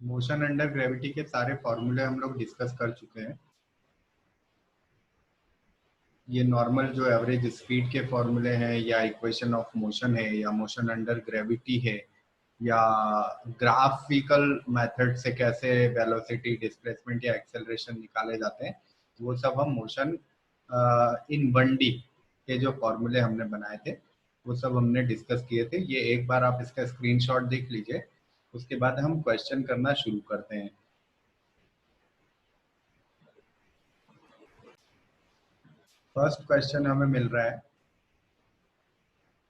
Motion under gravity के सारे फॉर्मूले हम लोग डिस्कस कर चुके हैं। ये नॉर्मल जो एवरेज स्पीड के फॉर्मूले हैं या इक्वेशन ऑफ मोशन है या मोशन अंडर ग्रेविटी है या ग्राफिकल मेथड से कैसे वेलोसिटी डिस्प्लेसमेंट या एक्सेलरेशन निकाले जाते हैं, वो सब हम मोशन इन 1D के जो फॉर्मूले हमने बनाए थे वो सब हमने डिस्कस किए थे। ये एक बार आप इसका स्क्रीनशॉट देख लीजिए, उसके बाद हम क्वेश्चन करना शुरू करते हैं। फर्स्ट क्वेश्चन हमें मिल रहा है,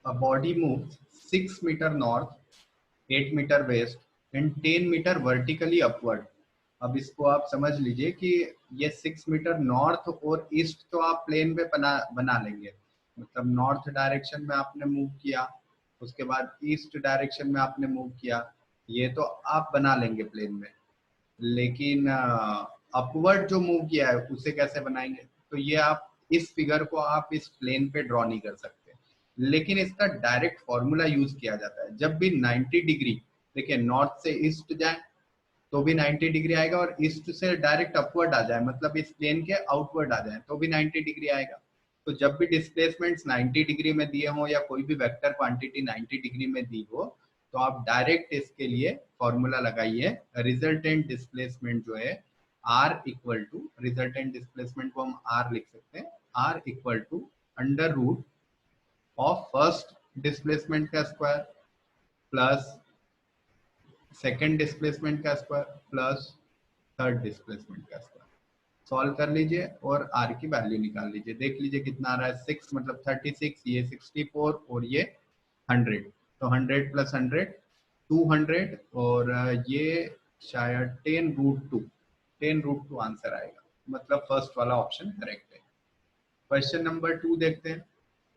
a body moves 6 metre north, 8 metre west and 10 metre vertically upward. अब इसको आप समझ लीजिए कि ये 6 मीटर नॉर्थ और ईस्ट तो आप प्लेन पे बना लेंगे, मतलब नॉर्थ डायरेक्शन में आपने मूव किया, उसके बाद ईस्ट डायरेक्शन में आपने मूव किया, ये तो आप बना लेंगे प्लेन में। लेकिन अपवर्ड जो मूव किया है उसे कैसे बनाएंगे, तो ये आप इस फिगर को आप इस प्लेन पे ड्रॉ नहीं कर सकते, लेकिन इसका डायरेक्ट फॉर्मूला यूज किया जाता है। जब भी 90 डिग्री, देखिए नॉर्थ से ईस्ट जाए तो भी 90 डिग्री आएगा, और ईस्ट से डायरेक्ट अपवर्ड आ जाए मतलब इस प्लेन के आउटवर्ड आ जाए तो भी 90 डिग्री आएगा। तो जब भी डिस्प्लेसमेंट्स 90 डिग्री में दिए हो या कोई भी वेक्टर क्वांटिटी 90 डिग्री में दी हो, तो आप डायरेक्ट इसके लिए फॉर्मूला लगाइए। रिजल्टेंट डिस्प्लेसमेंट जो है R equal to, resultant displacement को हम आर लिख सकते हैं, R equal to under root of first displacement का स्क्वायर प्लस सेकेंड डिस्प्लेसमेंट का स्क्वायर प्लस थर्ड डिस्प्लेसमेंट का स्क्वायर। सॉल्व कर लीजिए और आर की वैल्यू निकाल लीजिए, देख लीजिए कितना आ रहा है। 6 मतलब 36, ये 64 और ये 100, तो 100 प्लस 100 200, और ये शायद 10√2, 10√2 आंसर आएगा, मतलब फर्स्ट वाला ऑप्शन करेक्ट है। क्वेश्चन नंबर 2 देखते हैं।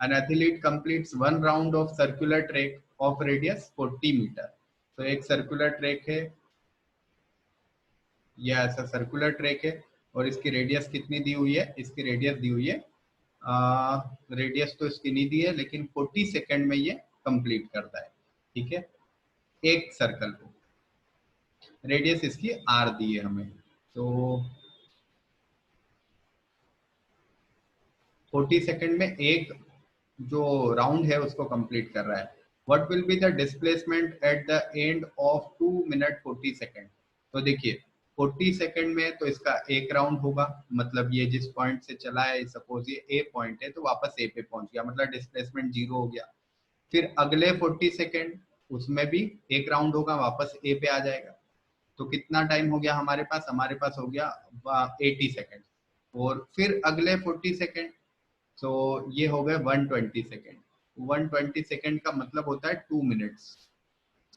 An athlete completes one round of circular track of radius 40 metre. तो एक सर्कुलर ट्रैक है, यह ऐसा सर्कुलर ट्रैक है और इसकी रेडियस कितनी दी हुई है, इसकी रेडियस दी हुई है, रेडियस तो इसकी नहीं दी है लेकिन 40 सेकंड में ये कंप्लीट करता है। ठीक है, एक सर्कल को, रेडियस इसकी आर दी है हमें, तो 40 सेकंड में एक जो राउंड है उसको कंप्लीट कर रहा है। What will be the displacement at the end of 2 minute 40 second. तो देखिए 40 सेकंड में तो इसका एक राउंड होगा, मतलब ये जिस पॉइंट से चला है, सपोज ये ए पॉइंट है तो वापस ए पे पहुंच गया, मतलब डिस्प्लेसमेंट 0 हो गया। फिर अगले 40 सेकंड उसमें भी एक राउंड होगा, वापस ए पे आ जाएगा। तो कितना टाइम हो गया हमारे पास, हमारे पास हो गया 80 सेकंड। और फिर अगले 40 सेकंड, तो ये हो गए 120 सेकेंड। 120 सेकेंड का मतलब होता है 2 मिनट्स।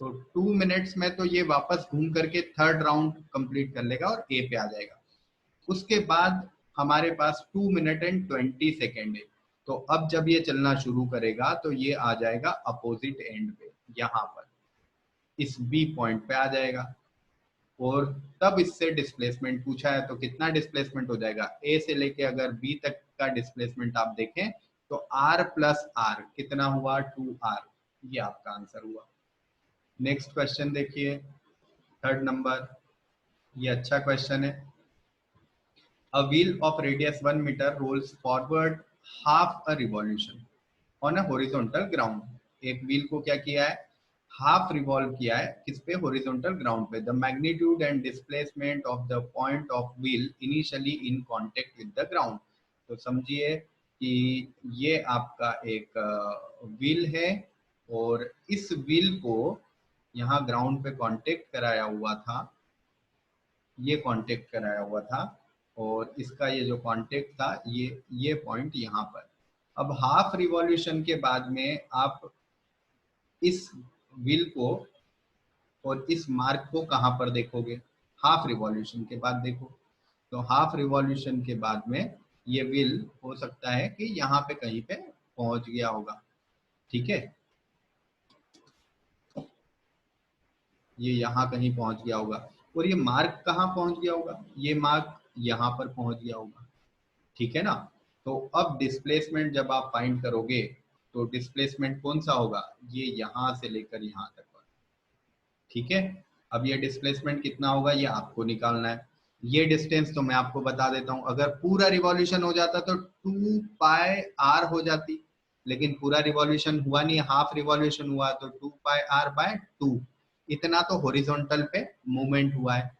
तो 2 मिनट्स में तो ये वापस घूम करके थर्ड राउंड कंप्लीट कर लेगा और ए पे आ जाएगा। उसके बाद हमारे पास 2 मिनट एंड 20 सेकेंड है। तो अब जब ये चलना शुरू करेगा तो ये आ जाएगा अपोजिट एंड पे, यहाँ पर इस बी पॉइंट पे आ जाएगा। और तब इससे डिस्प्लेसमेंट पूछा है तो कितना डिस्प्लेसमेंट हो जाएगा, ए से लेके अगर बी तक का डिस्प्लेसमेंट आप देखें तो आर प्लस आर कितना हुआ, 2r। ये आपका आंसर हुआ। नेक्स्ट क्वेश्चन देखिए, थर्ड नंबर, ये अच्छा क्वेश्चन है। A wheel of radius 1 metre rolls forward half a revolution on a horizontal ground. एक व्हील को क्या किया है, हाफ रिवॉल्व किया है, किस पे, हॉरिजॉन्टल ग्राउंड पे। The magnitude and displacement of the point of wheel initially in contact with the ground. तो समझिए कि ये आपका एक व्हील है और इस व्हील को यहाँ ग्राउंड पे कांटेक्ट कराया हुआ था, ये कांटेक्ट कराया हुआ था, और इसका ये जो कांटेक्ट था ये पॉइंट यहाँ पर। अब हाफ रिवॉल्यूशन के बाद में आप इस व्हील को और इस मार्क को कहाँ पर देखोगे, हाफ रिवॉल्यूशन के बाद देखो। तो हाफ रिवॉल्यूशन के बाद में ये व्हील हो सकता है कि यहाँ पे कहीं पे पहुंच गया होगा। ठीक है, ये यहाँ कहीं पहुंच गया होगा, और ये मार्क कहाँ पहुंच गया होगा, ये मार्क यहाँ पर पहुंच गया होगा। ठीक है ना। तो अब डिस्प्लेसमेंट जब आप फाइंड करोगे तो डिस्प्लेसमेंट कौन सा होगा, ये यहाँ से लेकर यहाँ तक। ठीक है, अब ये डिस्प्लेसमेंट कितना होगा ये आपको निकालना है। ये डिस्टेंस तो मैं आपको बता देता हूँ, अगर पूरा रिवॉल्यूशन हो जाता तो 2πr हो जाती, लेकिन पूरा रिवॉल्यूशन हुआ नहीं, हाफ रिवॉल्यूशन हुआ, तो 2πr/2 इतना तो हॉरिजॉन्टल पे मूवमेंट हुआ है।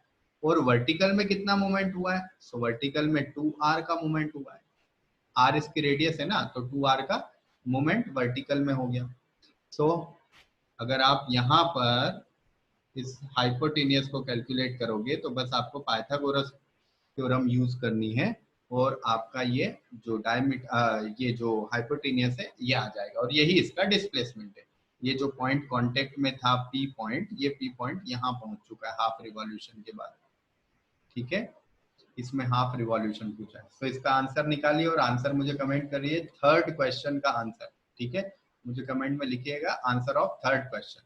और वर्टिकल में कितना मूवमेंट हुआ है? सो वर्टिकल में 2r का मूवमेंट हुआ है, r इसकी रेडियस है ना, तो 2r का मूवमेंट वर्टिकल में हो गया। सो अगर आप यहाँ पर इस हाइपोटेनियस को कैलकुलेट करोगे तो बस आपको पाइथागोरस थ्योरम यूज करनी है और आपका ये जो ये जो हाइपोटेनियस है ये आ जाएगा, और यही इसका डिस्प्लेसमेंट है। ये जो पॉइंट कांटेक्ट में था पी पॉइंट, ये पी पॉइंट यहाँ पहुंच चुका है हाफ रिवॉल्यूशन के बाद। ठीक है, इसमें हाफ रिवॉल्यूशन पूछा है, तो इसका आंसर निकालिए और आंसर मुझे कमेंट करिए, थर्ड क्वेश्चन का आंसर। ठीक है, मुझे कमेंट में लिखिएगा answer of third question.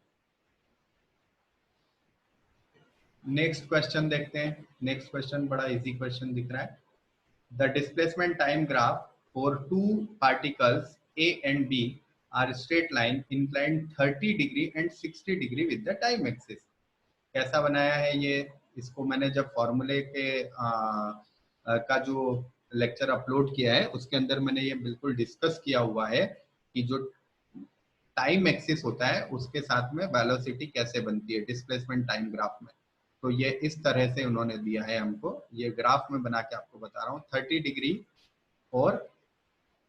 Next question देखते हैं। नेक्स्ट क्वेश्चन बड़ा इजी क्वेश्चन दिख रहा है। The displacement time graph for two particles A and B are straight line inclined 30 degree and 60 degree with the time axis. कैसा बनाया है ये? इसको मैंने जब फॉर्मूले के का जो लेक्चर अपलोड किया है उसके अंदर मैंने ये बिल्कुल डिस्कस किया हुआ है कि जो टाइम एक्सिस होता है उसके साथ में वेलोसिटी कैसे बनती है डिस्प्लेसमेंट टाइम ग्राफ में। तो ये इस तरह से उन्होंने दिया है हमको, ये ग्राफ में बना के आपको बता रहा हूँ। 30 डिग्री और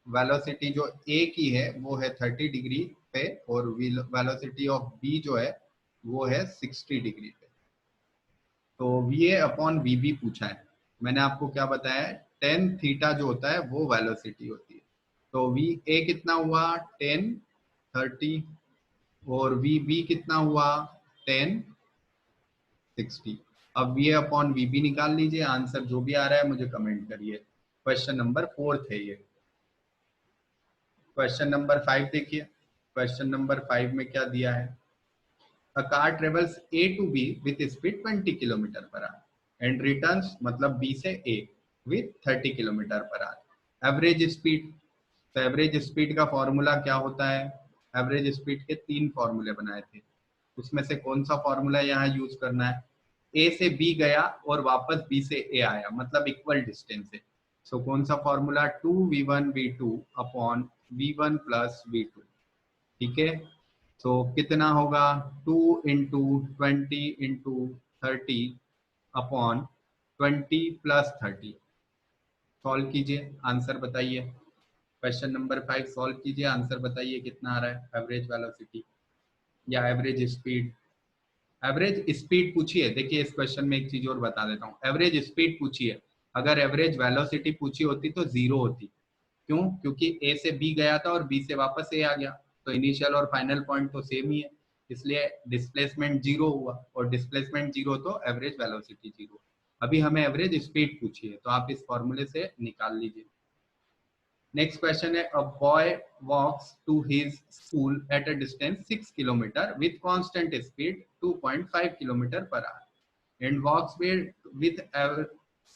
वेलोसिटी जो ए की है वो है 30 डिग्री पे, और वेलोसिटी ऑफ बी जो है वो है 60 डिग्री पे। तो VA अपॉन VB पूछा है, मैंने आपको क्या बताया है, टेन थीटा जो होता है वो वेलोसिटी होती है। तो VA कितना हुआ 10 30, और VB कितना हुआ 10 60। अब VA अपॉन VB निकाल लीजिए, आंसर जो भी आ रहा है मुझे कमेंट करिए। क्वेश्चन नंबर 4 है ये। क्वेश्चन नंबर 5 देखिए, क्वेश्चन नंबर 5 में क्या दिया है। A car travels A to B with speed 20 kilometre per our and returns, मतलब B से A with 30 kilometre per hour. Average speed, तो एवरेज स्पीड का फॉर्मूला क्या होता है? एवरेज स्पीड के 3 फॉर्मूले बनाए थे, उसमें से कौन सा फॉर्मूला यहाँ यूज करना है? A से B गया और वापस B से A आया, मतलब इक्वल डिस्टेंस है। सो कौन सा formula? 2v1v2 upon v1 plus v2। ठीक है, तो कितना होगा 2 into 20 into 30 upon 20 plus 30। Solve कीजिए, आंसर बताइए। क्वेश्चन नंबर 5 सॉल्व कीजिए, आंसर बताइए कितना आ रहा है एवरेज वेलोसिटी या एवरेज स्पीड। एवरेज स्पीड पूछिए, देखिए इस क्वेश्चन में एक चीज और बता देता हूँ, एवरेज स्पीड पूछिए। अगर एवरेज वेलोसिटी पूछी होती तो 0 होती। क्यों? क्योंकि ए से बी गया था और बी से वापस ए आ गया, तो इनिशियल और फाइनल पॉइंट तो सेम ही है, इसलिए डिस्प्लेसमेंट 0 हुआ, और डिस्प्लेसमेंट 0 तो एवरेज वेलोसिटी 0। अभी हमें एवरेज स्पीड पूछी है, तो आप इस फॉर्मूले से निकाल लीजिए। नेक्स्ट क्वेश्चन है, a boy walks to his school at a distance 6 kilometre with constant speed 2.5 kilometre per hour and walks with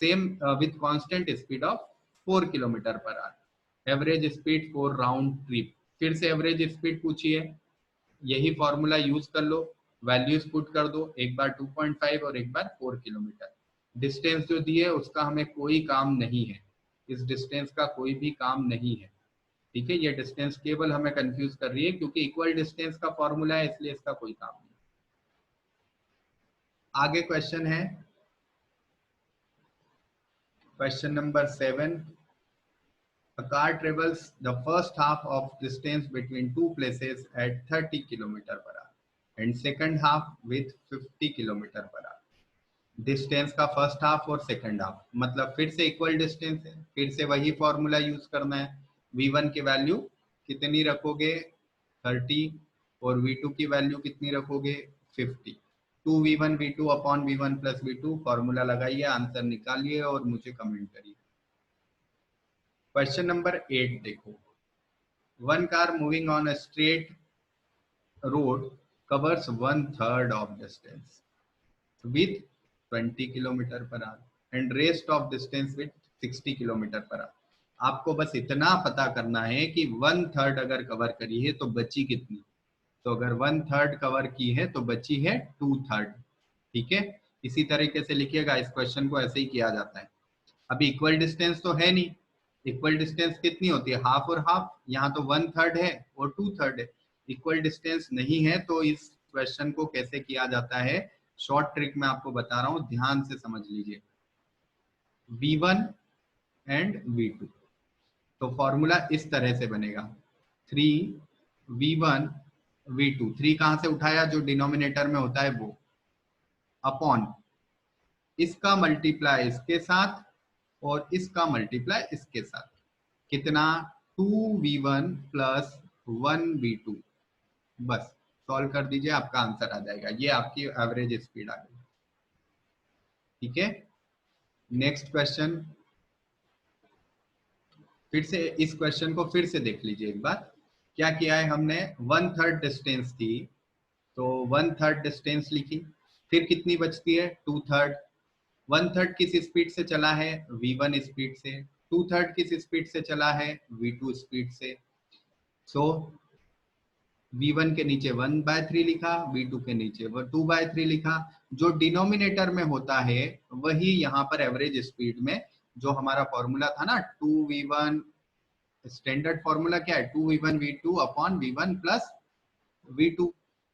same with constant speed of 4 kilometre per hour. Average speed for round trip. फिर से average speed पूछिए, यही formula use कर लो, values put कर दो, एक बार 2.5 और एक बार 4 किलोमीटर। डिस्टेंस जो दी है उसका हमें कोई काम नहीं है, इस डिस्टेंस का कोई भी काम नहीं है। ठीक है, ये डिस्टेंस केवल हमें कंफ्यूज कर रही है क्योंकि इक्वल डिस्टेंस का फॉर्मूला है, इसलिए इसका कोई काम नहीं। आगे क्वेश्चन है question number 7। A car travels the first half of distance between two places at 30 km per hour and second half with 50 km per hour। Distance का फर्स्ट हाफ और सेकंड हाफ, मतलब फिर से इक्वल डिस्टेंस है, फिर से वही formula use करना है। v1 की वैल्यू कितनी रखोगे 30, और v2 की वैल्यू कितनी रखोगे 50। 2v1 v2 upon v1 plus v2 formula लगाइए, आंसर निकालिए और मुझे कमेंट करिए। क्वेश्चन नंबर 8 देखो, one car moving on a straight road covers 1/3 of distance with 20 kilometre per hour and rest of distance with 60 kilometre per our. आपको बस इतना पता करना है कि 1/3 अगर कवर करी है तो बची कितनी। तो अगर 1/3 कवर की है तो बची है 2/3। ठीक है, इसी तरीके से लिखिएगा, इस क्वेश्चन को ऐसे ही किया जाता है। अभी इक्वल डिस्टेंस तो है नहीं, इक्वल डिस्टेंस कितनी होती है, हाफ और हाफ, यहाँ तो 1/3 है और 2/3 है। इक्वल डिस्टेंस नहीं है तो इस क्वेश्चन को कैसे किया जाता है, शॉर्ट ट्रिक में आपको बता रहा हूँ, ध्यान से समझ लीजिए। V1 एंड V2, तो फॉर्मूला इस तरह से बनेगा 3V1 V2, 3 कहां से उठाया, जो डिनोमिनेटर में होता है वो, अपॉन इसका मल्टीप्लाई इसके साथ और इसका मल्टीप्लाई इसके साथ, कितना 2V1 प्लस 1V2। बस सॉल्व कर दीजिए, आपका आंसर आ जाएगा, ये आपकी एवरेज स्पीड आ गई। ठीक है, नेक्स्ट क्वेश्चन, फिर से इस क्वेश्चन को फिर से देख लीजिए एक बार। क्या किया है हमने, 1/3 डिस्टेंस थी तो 1/3 डिस्टेंस लिखी, फिर कितनी बचती है 2/3, 1/3 किस स्पीड से चला है, V1 स्पीड से, 2/3 किस स्पीड से चला है, V2 स्पीड से। सो V1 के नीचे 1/3 लिखा, V2 के नीचे 2/3 लिखा। जो डिनोमिनेटर में होता है वही यहाँ पर एवरेज स्पीड में, जो हमारा फॉर्मूला था ना 2V1, स्टैंडर्ड फॉर्मूला क्या है, 2V1 V2 upon V1 plus V2।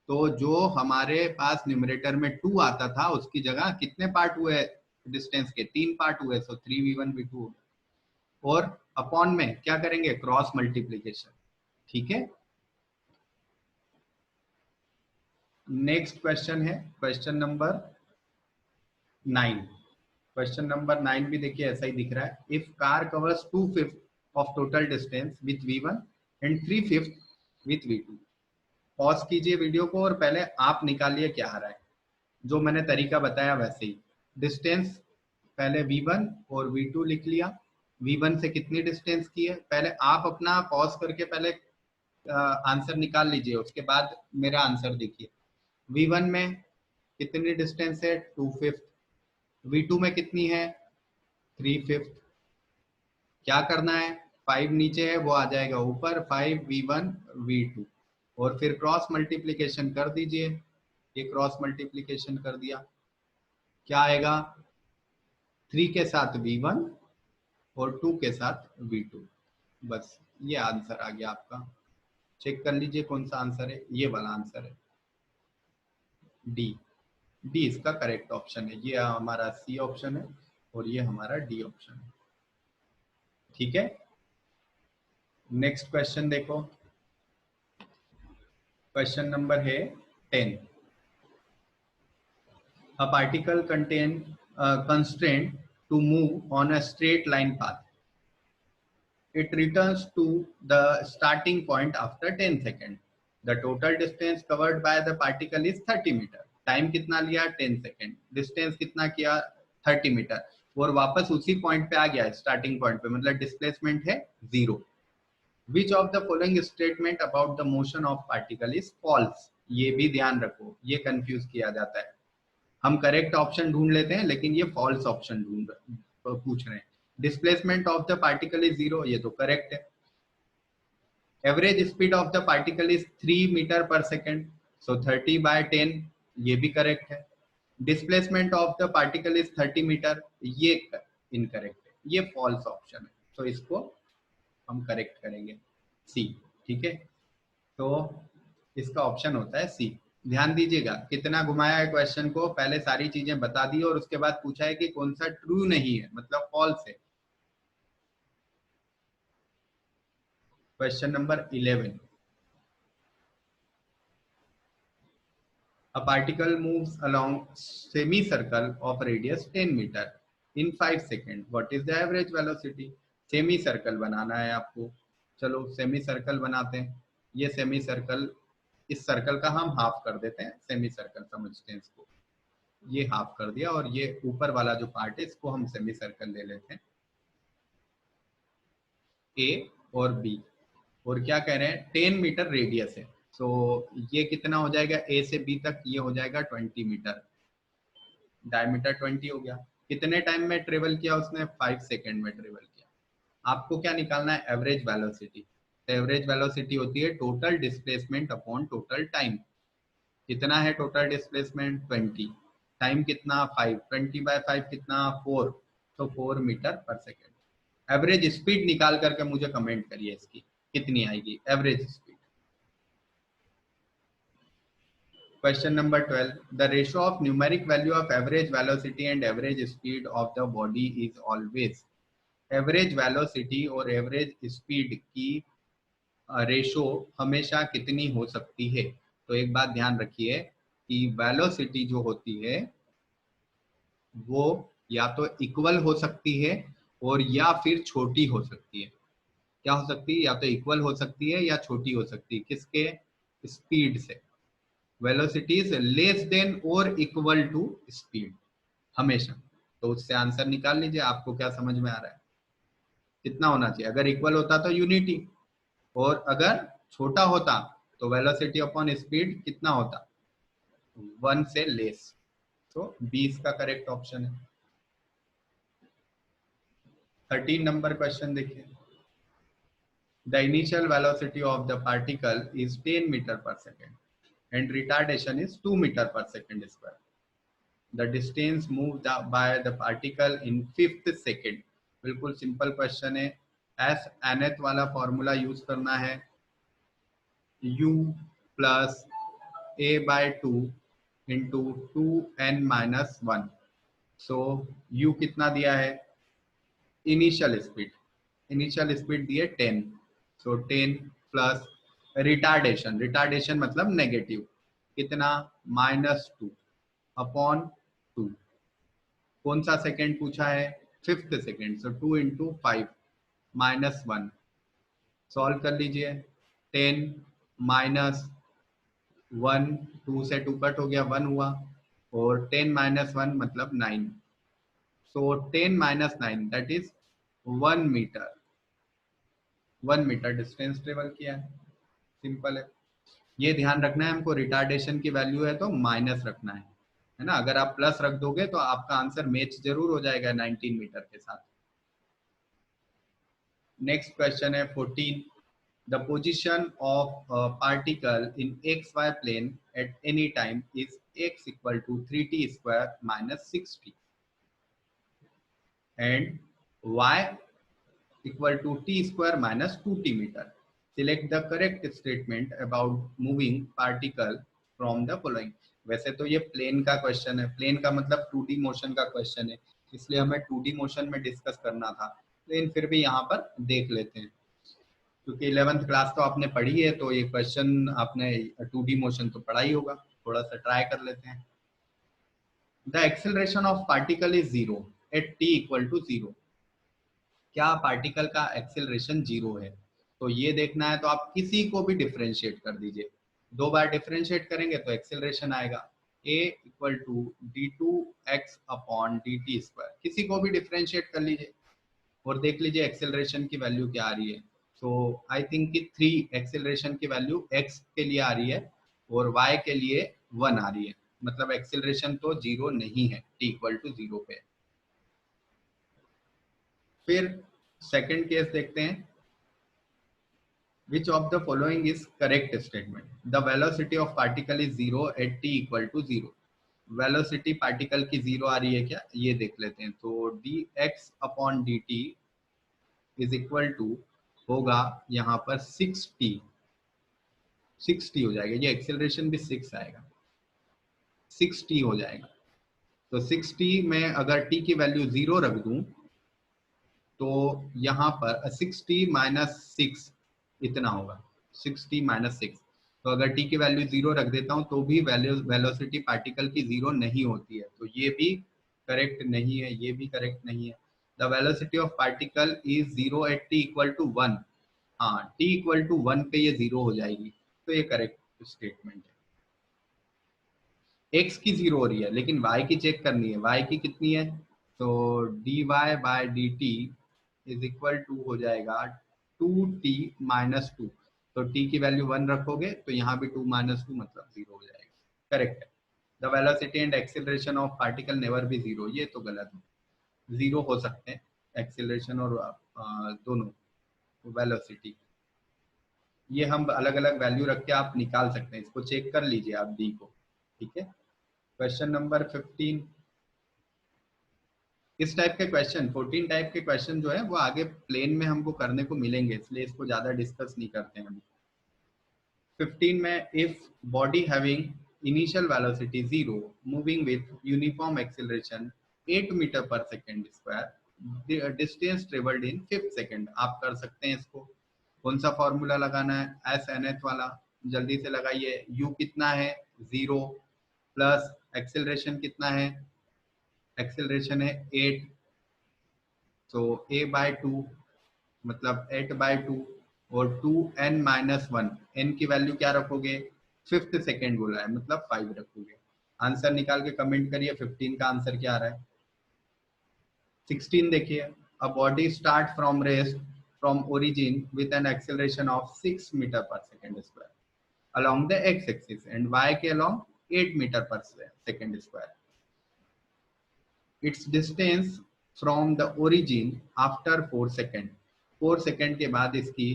तो जो हमारे पास न्यूमरेटर में 2 आता था उसकी जगह कितने पार्ट हुए डिस्टेंस के, 3 पार्ट हुए, सो 3V1 V2। और अपॉन में क्या करेंगे, क्रॉस मल्टीप्लीकेशन। ठीक है, नेक्स्ट क्वेश्चन है क्वेश्चन नंबर 9। क्वेश्चन नंबर 9 भी देखिए ऐसा ही दिख रहा है, if car covers 2/5 of total distance with V1 and 3/5 with V2। Pause कीजिए वीडियो को और पहले आप निकालिए क्या आ रहा है, जो मैंने तरीका बताया वैसे ही। डिस्टेंस पहले V1 और V2 लिख लिया, V1 से कितनी डिस्टेंस की है, पहले आप अपना पॉज करके पहले आंसर निकाल लीजिए, उसके बाद मेरा आंसर देखिए। V1 में कितनी डिस्टेंस है 2/5, V2 में कितनी है 3/5। क्या करना है, 5 नीचे है वो आ जाएगा ऊपर, 5V1 V2, और फिर क्रॉस मल्टीप्लीकेशन कर दीजिए। ये क्रॉस मल्टीप्लीकेशन कर दिया, क्या आएगा, 3 के साथ V1 और 2 के साथ V2। बस ये आंसर आ गया आपका। चेक कर लीजिए कौन सा आंसर है, ये वाला आंसर है डी। डी इसका करेक्ट ऑप्शन है, ये हमारा सी ऑप्शन है और ये हमारा डी ऑप्शन है। ठीक है, नेक्स्ट क्वेश्चन देखो, क्वेश्चन नंबर है 10। A particle contain constraint to move on a straight line path. It returns to the starting point after 10 seconds. The total distance covered by the particle is 30 meter. Time कितना लिया 10 second, distance कितना किया 30 metre, और वापस उसी point पे आ गया starting point पे, मतलब डिस्प्लेसमेंट है 0। Which of the following statement about the motion of particle is false? ये भी ध्यान रखो, ये कंफ्यूज किया जाता है। हम करेक्ट ऑप्शन ढूंढ लेते हैं लेकिन ये फॉल्स ऑप्शन पूछ रहे हैं। Displacement of the particle is 0, ये तो करेक्ट है। Average speed of the particle is 3 metre per second, so 30/10, ये भी करेक्ट है। Displacement of the particle is 30 metre, ये इनकरेक्ट है, ये फॉल्स ऑप्शन है, तो इसको हम करेक्ट करेंगे सी। ठीक है, तो इसका ऑप्शन होता है सी। ध्यान दीजिएगा कितना घुमाया है क्वेश्चन को, पहले सारी चीजें बता दी और उसके बाद पूछा है कि कौन सा ट्रू नहीं है, मतलब फॉल्स है। Question number 11। A particle moves along semicircle of radius 10 meter in 5 seconds. What is the average velocity? Semicircle बनाना है आपको, चलो सेमी सर्कल बनाते हैं। ये सेमी सर्कल, इस सर्कल का हम हाफ कर देते हैं, सेमी सर्कल समझते हैं इसको, ये हाफ कर दिया, और ये ऊपर वाला जो पार्ट है इसको हम सेमी सर्कल ले लेते हैं, ए और बी। और क्या कह रहे हैं 10 मीटर रेडियस है, सो ये कितना हो जाएगा ए से बी तक, ये हो जाएगा 20 मीटर, डायमीटर 20 हो गया। कितने टाइम में ट्रेवल किया उसने, 5 सेकेंड में ट्रेवल किया। आपको क्या निकालना है, एवरेज वेलोसिटी। एवरेज वेलोसिटी होती है total displacement upon total time. कितना है टोटल डिस्प्लेसमेंट 20, टाइम कितना 5, 20/5 कितना 4, तो 4 metre per second. Average speed निकाल करके मुझे कमेंट करिए इसकी कितनी आएगी average speed. Question number 12. The ratio of numeric value of average velocity and average speed of the body is always। Average velocity और एवरेज स्पीड की रेशो हमेशा कितनी हो सकती है? तो एक बात ध्यान रखिए कि वेलोसिटी जो होती है वो या तो इक्वल हो सकती है और या फिर छोटी हो सकती है। क्या हो सकती है? या तो इक्वल हो सकती है या छोटी हो सकती है। किसके? स्पीड से। वेलोसिटी इज लेस देन और इक्वल टू स्पीड हमेशा। तो उससे आंसर निकाल लीजिए। आपको क्या समझ में आ रहा है? कितना होना चाहिए? अगर इक्वल होता तो यूनिटी, और अगर छोटा होता तो वेलोसिटी अपॉन स्पीड कितना होता? 1 से लेस। तो 20 का करेक्ट ऑप्शन है। 13 नंबर क्वेश्चन देखिए। The initial velocity of the particle is 10 metre per second and retardation is 2 meter per second square. The distance moved by the particle in fifth second। बिल्कुल simple question है। S nth वाला formula use करना है, u plus a/2 into 2n-1। So u कितना दिया है? Initial speed दिए 10। So 10 plus retardation, retardation मतलब नेगेटिव, कितना? -2 अपॉन 2। कौन सा सेकेंड पूछा है? Fifth second. So 2 into 5 -1। Solve कर लीजिए। 10 माइनस 1, 2 से 2 कट हो गया, 1 हुआ, और 10 - 1 मतलब 9। So 10 - 9 that is 1 metre. 1 metre distance travel किया है। सिंपल है। ये ध्यान रखना है हमको, रिटार्डेशन की वैल्यू है तो माइनस रखना है ना। अगर आप प्लस रख दोगे तो आपका आंसर मैच जरूर हो जाएगा 19 मीटर के साथ। नेक्स्ट क्वेश्चन है 14। The position of particle in x y plane at any time is x equal to 3t² - 6t and y equal to t² - 2t meter। Select the correct statement about moving particle from the following। वैसे तो ये plane का question है, plane का मतलब 2D motion का question है, इसलिए हमें 2D मोशन में डिस्कस करना था, लेकिन फिर भी यहाँ पर देख लेते हैं क्योंकि 11th क्लास तो आपने पढ़ी है, तो ये क्वेश्चन आपने 2D मोशन तो पढ़ा ही होगा, थोड़ा सा ट्राई कर लेते हैं। The acceleration of particle is 0 at t equal to 0। क्या पार्टिकल का एक्सेलरेशन 0 है? तो ये देखना है तो आप किसी को भी डिफरेंशिएट कर दीजिए। 2 बार डिफरेंशिएट करेंगे तो एक्सेलरेशन आएगा a इक्वल टू d2x/dt²। किसी को भी डिफरेंशिएट कर लीजिए और देख लीजिए एक्सेलरेशन की वैल्यू क्या आ रही है। सो आई थिंक कि 3 एक्सेलरेशन की वैल्यू x के लिए आ रही है और y के लिए 1 आ रही है, मतलब एक्सेलरेशन तो 0 नहीं है t इक्वल टू 0 पे। फिर सेकंड केस देखते हैं। Which of the following is correct statement? The velocity of particle is 0 at t equal to 0। Velocity particle की 0 आ रही है क्या? ये देख लेते हैं। तो dx/dt इज इक्वल टू होगा यहाँ पर 6t। 6t हो जाएगा, ये एक्सेलरेशन भी 6 आएगा, 6t हो जाएगा। तो 6t में अगर t की वैल्यू 0 रख दूं तो यहाँ पर 6t - 6 इतना होगा, 6t - 6। तो अगर t की वैल्यू 0 रख देता हूँ तो भी वेलोसिटी पार्टिकल की 0 नहीं होती है, तो ये भी करेक्ट नहीं है, ये भी करेक्ट नहीं है। The velocity of particle is 0 at t equal to 1। हाँ, t इक्वल टू 1 पे ये 0 हो जाएगी, तो ये करेक्ट स्टेटमेंट है। x की 0 हो रही है लेकिन y की चेक करनी है, y की कितनी है? तो dy/dt इज इक्वल टू हो जाएगा 2t - 2। तो t की वैल्यू 1 रखोगे तो यहाँ भी 2 - 2 मतलब 0 हो जाएगा। करेक्ट है। The velocity and acceleration of particle never be 0, ये तो गलत है। 0 हो सकते हैं एक्सेलरेशन और दोनों वेलोसिटी। ये हम अलग अलग वैल्यू रख के आप निकाल सकते हैं, इसको चेक कर लीजिए आप डी को, ठीक है। क्वेश्चन नंबर 15, इस टाइप के क्वेश्चन 14 टाइप के क्वेश्चन जो है वो आगे प्लेन में हमको करने को मिलेंगे, इसलिए इसको ज्यादा डिस्कस नहीं करते हैं अभी। 15 में, if body having initial velocity 0 moving with uniform acceleration 8 metre per second square, distance travelled in 5 second. आप कर सकते हैं इसको। कौन सा फॉर्मूला लगाना है? एस एन एच वाला, जल्दी से लगाइए। यू कितना है? 0 प्लस एक्सेलरेशन कितना है? एक्सेलरेशन है 8, तो a बाय 2 मतलब 8/2 और 2n-1, n की वैल्यू क्या रखोगे? 5th सेकेंड बोला है मतलब 5 रखोगे। आंसर निकाल के कमेंट करिए 15 का आंसर क्या आ रहा है। 16 देखिए, a body start from rest from origin with an acceleration of 6 metre per second square along the x axis and y के along 8 metre per second square. its distance from the origin after 4 second, 4 second के बाद इसकी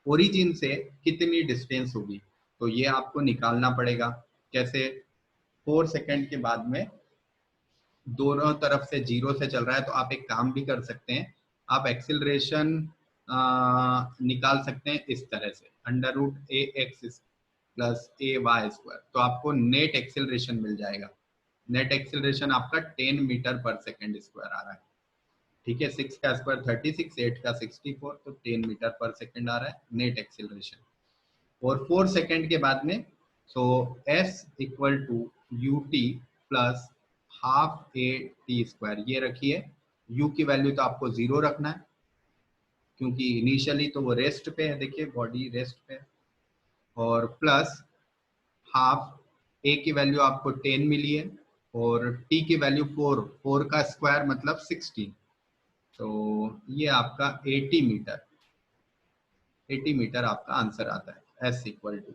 origin से कितनी distance होगी, तो ये आपको निकालना पड़ेगा। कैसे? 4 सेकेंड के बाद में दोनों तरफ से 0 से चल रहा है, तो आप एक काम भी कर सकते हैं, आप एक्सिलरेशन निकाल सकते हैं इस तरह से, √ax प्लस ay², तो आपको नेट एक्सिलरेशन मिल जाएगा। नेट एक्सिलरेशन आपका 10 मीटर पर सेकेंड स्क्वायर आ रहा है। ठीक है, 6 का स्क्वायर 36, 8 का 64, तो 10 मीटर पर सेकेंड आ रहा है नेट एक्सिलरेशन। और 4 सेकेंड के बाद में, so s equal to u t plus half a t square, ये रखिए। u की वैल्यू तो आपको 0 रखना है, क्योंकि इनिशियली तो वो रेस्ट पे है, देखिए बॉडी रेस्ट पे है। और प्लस हाफ, ए की वैल्यू आपको 10 मिली है और टी की वैल्यू 4, 4 का स्क्वायर मतलब 16, तो ये आपका 80 मीटर आपका आंसर आता है। एस इक्वल टू,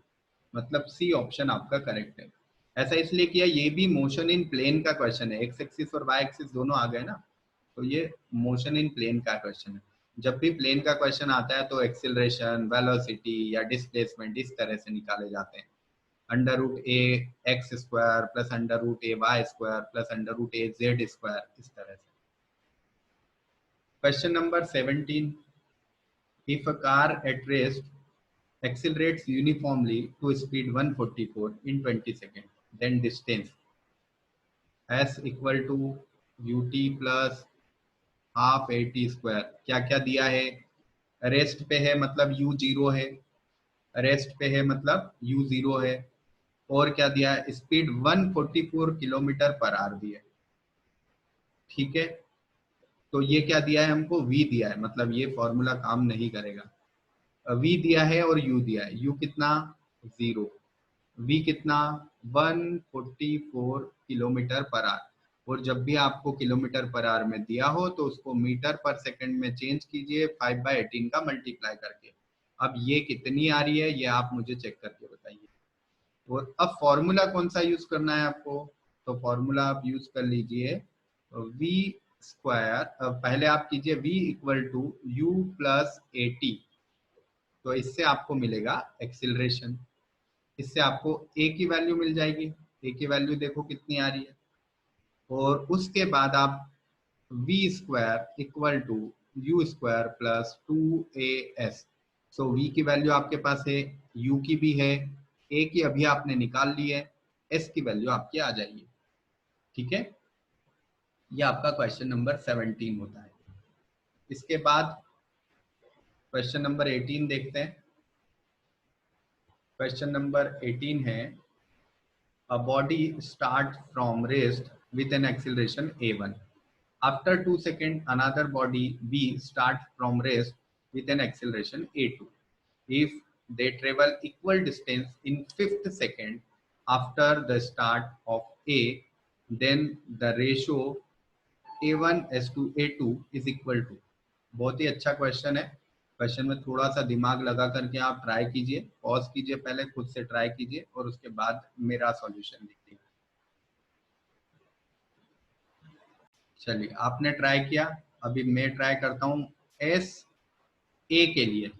मतलब सी ऑप्शन आपका करेक्ट है। ऐसा इसलिए किया, ये भी मोशन इन प्लेन का क्वेश्चन है, एक्स एक्सिस और वाई एक्सिस दोनों आ गए ना, तो ये मोशन इन प्लेन का क्वेश्चन है। जब भी प्लेन का क्वेश्चन आता है तो एक्सिलरेशन, वेलोसिटी या डिस्प्लेसमेंट इस तरह से निकाले जाते हैं, √a x² plus √a y² plus √a z², इस तरह से। Question number 17, if a car at rest accelerates uniformly to speed 144 in 20 seconds, then distance s equal to ut plus half a t square, क्या क्या दिया है? Rest पे है मतलब u 0 है, रेस्ट पे है मतलब u 0 है, और क्या दिया है? स्पीड 144 किलोमीटर पर आवर दी है। ठीक है, तो ये क्या दिया है हमको? v दिया है, मतलब ये फॉर्मूला काम नहीं करेगा। v दिया है और u दिया है, u कितना? 0, v कितना? 144 किलोमीटर पर आवर। और जब भी आपको किलोमीटर पर आवर में दिया हो तो उसको मीटर पर सेकंड में चेंज कीजिए 5/18 का मल्टीप्लाई करके। अब ये कितनी आ रही है ये आप मुझे चेक करके बताइए। और अब फॉर्मूला कौन सा यूज करना है आपको? तो फॉर्मूला आप यूज कर लीजिए v स्क्वायर, पहले आप कीजिए v equal to u plus a t, तो इससे आपको मिलेगा एक्सिलरेशन, इससे आपको a की वैल्यू मिल जाएगी। a की वैल्यू देखो कितनी आ रही है, और उसके बाद आप v square equal to u square plus 2as, so v की वैल्यू आपके पास है, u की भी है, a की अभी आपने निकाल ली है, s की वैल्यू आपकी आ जाएगी। ठीक है, ये आपका क्वेश्चन नंबर 17 होता है। इसके बाद क्वेश्चन नंबर 18 देखते हैं। क्वेश्चन नंबर 18 है, a body start from rest with an acceleration a1. After 2 seconds, another body b start from rest with an acceleration a2. If they travel equal distance in 5th second after the start of a, then the ratio a1:a2 is equal to। बहुत ही अच्छा question है। Question में थोड़ा सा दिमाग लगा करके आप ट्राई कीजिए, पॉज कीजिए, पहले खुद से ट्राई कीजिए और उसके बाद मेरा सॉल्यूशन देखिए। चलिए, आपने ट्राई किया, अभी मैं ट्राई करता हूँ। एस ए के लिए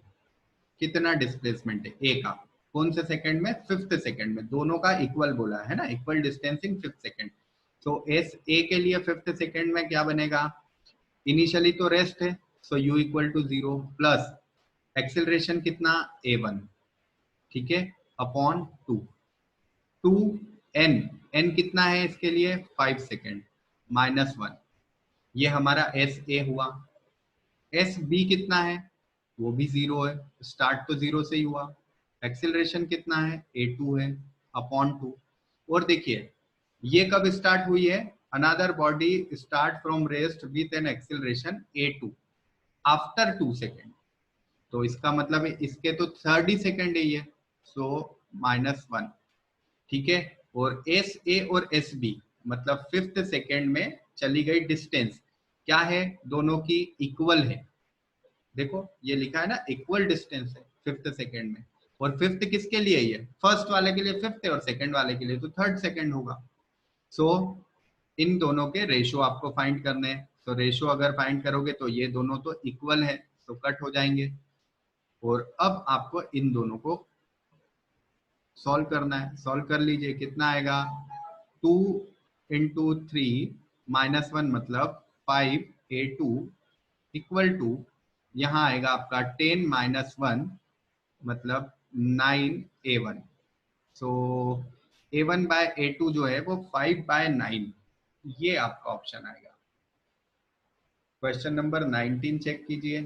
कितना डिस्प्लेसमेंट है ए का, कौन से सेकंड में? 5th सेकंड में। दोनों का इक्वल बोला है ना, equal distance in 5th second. तो एस ए के लिए 5th सेकंड में क्या बनेगा? इनिशियली तो रेस्ट है, so u equal to 0 plus acceleration कितना? a1, ठीक है, अपॉन 2 n, n कितना है इसके लिए? 5 सेकेंड माइनस 1, ये हमारा एस ए हुआ। एस बी कितना है? वो भी 0 है, स्टार्ट तो 0 से ही हुआ। एक्सेलरेशन कितना है? a2 है, अपॉन 2। और देखिए ये कब स्टार्ट हुई है? Another body start from rest with an acceleration a2 after 2 second. तो इसका मतलब है इसके तो 30 सेकेंड है ये, सो -1, ठीक है। और एस ए और एस बी मतलब 5th सेकेंड में चली गई डिस्टेंस क्या है? दोनों की इक्वल है। देखो ये लिखा है ना, इक्वल डिस्टेंस है 5th सेकेंड में। और 5th किसके लिए? ये फर्स्ट वाले के लिए 5th है और सेकेंड वाले के लिए तो 3rd सेकेंड होगा। सो इन दोनों के रेशो आपको फाइंड करने हैं। तो रेशो अगर फाइंड करोगे तो ये दोनों तो इक्वल है, तो कट हो जाएंगे। और अब आपको इन दोनों को सॉल्व करना है। सॉल्व कर लीजिए, कितना आएगा? 2 इंटू 3 -1 मतलब 5a2 इक्वल टू, यहाँ आएगा आपका 10 -1 मतलब 9a1। सो a1 बाय a2 जो है वो 5/9, ये आपका ऑप्शन आएगा। क्वेश्चन नंबर 19 चेक कीजिए।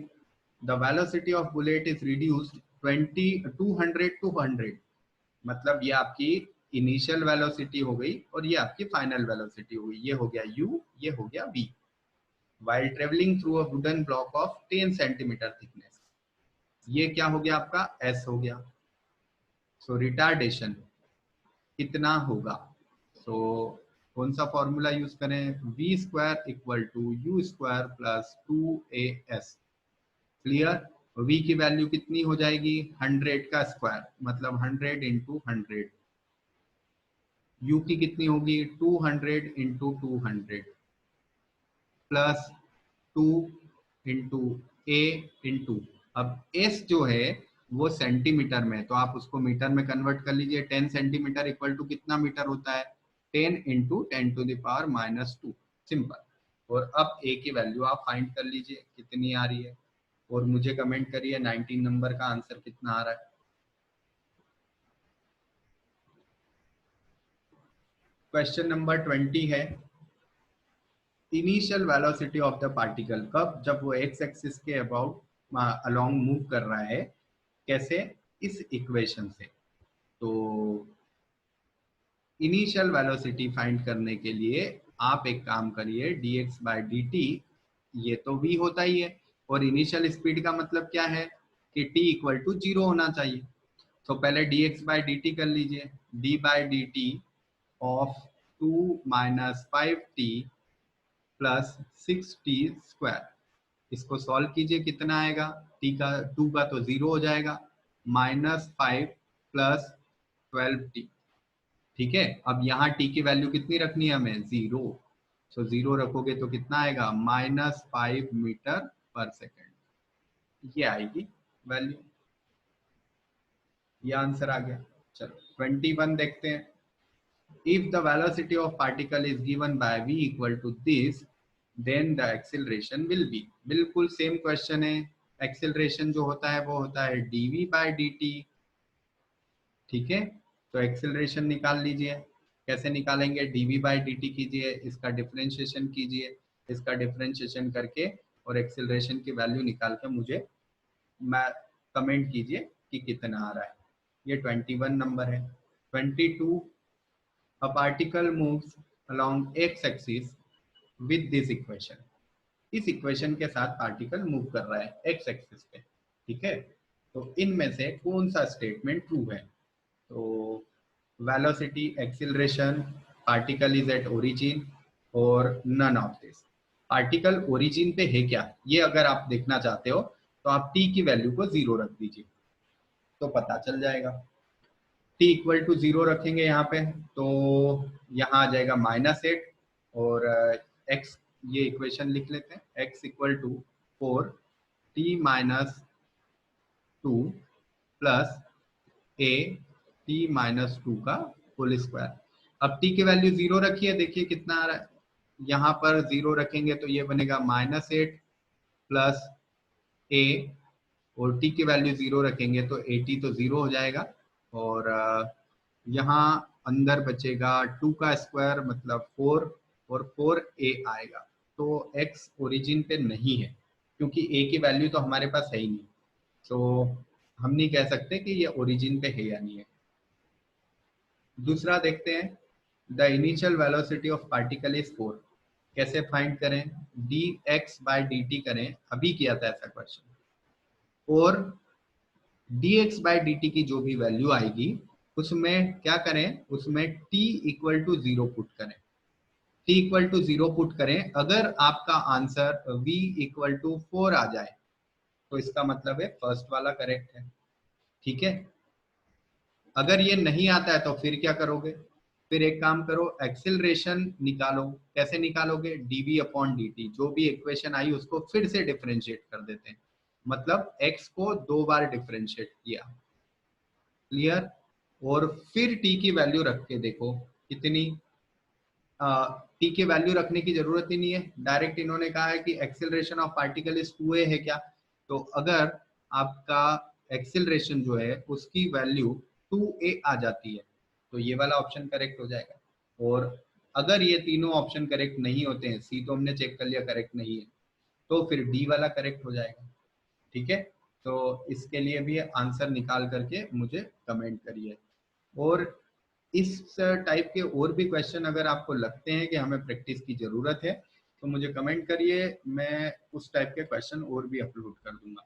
The velocity of bullet is reduced 200 to 100, मतलब ये आपकी इनिशियल वेलोसिटी हो गई और ये आपकी फाइनल वेलोसिटी हो गई। ये हो गया u, ये हो गया v। while traveling through a wooden block of 10 centimetre thickness, ये क्या हो गया आपका? s हो गया। सो रिटार्डेशन कितना होगा? सो कौन सा फॉर्मूला यूज करें? v square equal to u square plus 2as। Clear? v की वैल्यू कितनी हो जाएगी? 100 का स्क्वायर मतलब 100 इंटू 100। u की कितनी होगी? 200 इंटू 200 प्लस 2 इंटू ए इंटू, अब s जो है वो सेंटीमीटर में, तो आप उसको मीटर में कन्वर्ट कर लीजिए। 10 सेंटीमीटर इक्वल टू कितना मीटर होता है? 10 इंटू 10⁻², सिंपल। और अब a की वैल्यू आप फाइंड कर लीजिए कितनी आ रही है, और मुझे कमेंट करिए 19 नंबर का आंसर कितना आ रहा है। क्वेश्चन नंबर 20 है, initial velocity of the particle, कब? जब वो एक्स एक्सिस के अबाउट अलोंग मूव कर रहा है। कैसे? इस इक्वेशन से। तो इनिशियल वेलोसिटी फाइंड करने के लिए आप एक काम करिए, dx बाई डी टी, ये तो v होता ही है, और इनिशियल स्पीड का मतलब क्या है कि t इक्वल टू 0 होना चाहिए। तो पहले dx बाई डी टी कर लीजिए, d by D T of 2 - 5t plus 6t square, इसको सॉल्व कीजिए, कितना आएगा? t का 2 का तो 0 हो जाएगा, -5 प्लस 12t, ठीक है। अब यहाँ t की वैल्यू कितनी रखनी है हमें? 0। सो 0 रखोगे तो कितना आएगा? -5 मीटर पर सेकेंड, ये आएगी वैल्यू। ये आंसर आ गया। चलो 21 देखते हैं। If the velocity of particle is given by v equal to this, then the acceleration will be, बिल्कुल सेम क्वेश्चन है। एक्सेलरेशन जो होता है वो होता है dv बाई dt, ठीक है। तो एक्सेलरेशन निकाल लीजिए। कैसे निकालेंगे? dv बाई dt कीजिए, इसका डिफरेंशिएशन कीजिए, इसका डिफरेंशिएशन करके और एक्सेलरेशन की वैल्यू निकाल के मुझे मैं कमेंट कीजिए कि कितना आ रहा है। ये 21 नंबर है। 22, a particle moves along x-axis with this equation, इस इक्वेशन के साथ पार्टिकल मूव कर रहा है एक्स एक्सिस पे, ठीक है। तो इनमें से कौन सा स्टेटमेंट ट्रू है? तो velocity, acceleration, particle is at origin और none of this. Particle origin पे है क्या, ये अगर आप देखना चाहते हो तो आप t की वैल्यू को 0 रख दीजिए तो पता चल जाएगा। t इक्वल टू 0 रखेंगे यहाँ पे तो यहाँ आ जाएगा -8, और x, ये इक्वेशन लिख लेते हैं, x equal to 4t - 2 plus a t minus 2 का होल स्क्वायर। अब टी की वैल्यू 0 रखिए, देखिए कितना आ रहा है, यहाँ पर 0 रखेंगे तो ये बनेगा -8 प्लस ए, और टी की वैल्यू 0 रखेंगे तो ए टी तो 0 हो जाएगा, और यहाँ अंदर बचेगा 2 का स्क्वायर मतलब 4, और 4a आएगा। तो x ओरिजिन पे नहीं है क्योंकि a की वैल्यू तो हमारे पास है ही नहीं, तो हम नहीं कह सकते कि ये ओरिजिन पे है या नहीं है। दूसरा देखते हैं, the initial velocity of particle is 4। कैसे फाइंड करें, dx/dt करें, अभी किया था ऐसा क्वेश्चन, और dx/dt की जो भी वैल्यू आएगी उसमें क्या करें, उसमें t इक्वल टू 0 पुट करें, t इक्वल टू 0 पुट करें। अगर आपका आंसर v इक्वल टू 4 आ जाए तो इसका मतलब है फर्स्ट वाला करेक्ट है, ठीक है। अगर ये नहीं आता है तो फिर क्या करोगे, फिर एक काम करो, एक्सेलरेशन निकालो। कैसे निकालोगे, dv अपॉन dt, जो भी इक्वेशन आई उसको फिर से डिफरेंशिएट कर देते हैं, मतलब x को 2 बार डिफरेंशिएट किया, क्लियर। और फिर t की वैल्यू रख के देखो कितनी, टी की वैल्यू रखने की जरूरत ही नहीं है, डायरेक्ट इन्होंने कहा है कि acceleration of particle is 2a है क्या, तो अगर आपका एक्सेलरेशन जो है उसकी वैल्यू 2a आ जाती है तो ये वाला ऑप्शन करेक्ट हो जाएगा। और अगर ये तीनों ऑप्शन करेक्ट नहीं होते हैं, सी तो हमने चेक कर लिया करेक्ट नहीं है, तो फिर डी वाला करेक्ट हो जाएगा, ठीक है। तो इसके लिए भी आंसर निकाल करके मुझे कमेंट करिए। और इस टाइप के और भी क्वेश्चन अगर आपको लगते हैं कि हमें प्रैक्टिस की जरूरत है तो मुझे कमेंट करिए, मैं उस टाइप के क्वेश्चन और भी अपलोड कर दूंगा।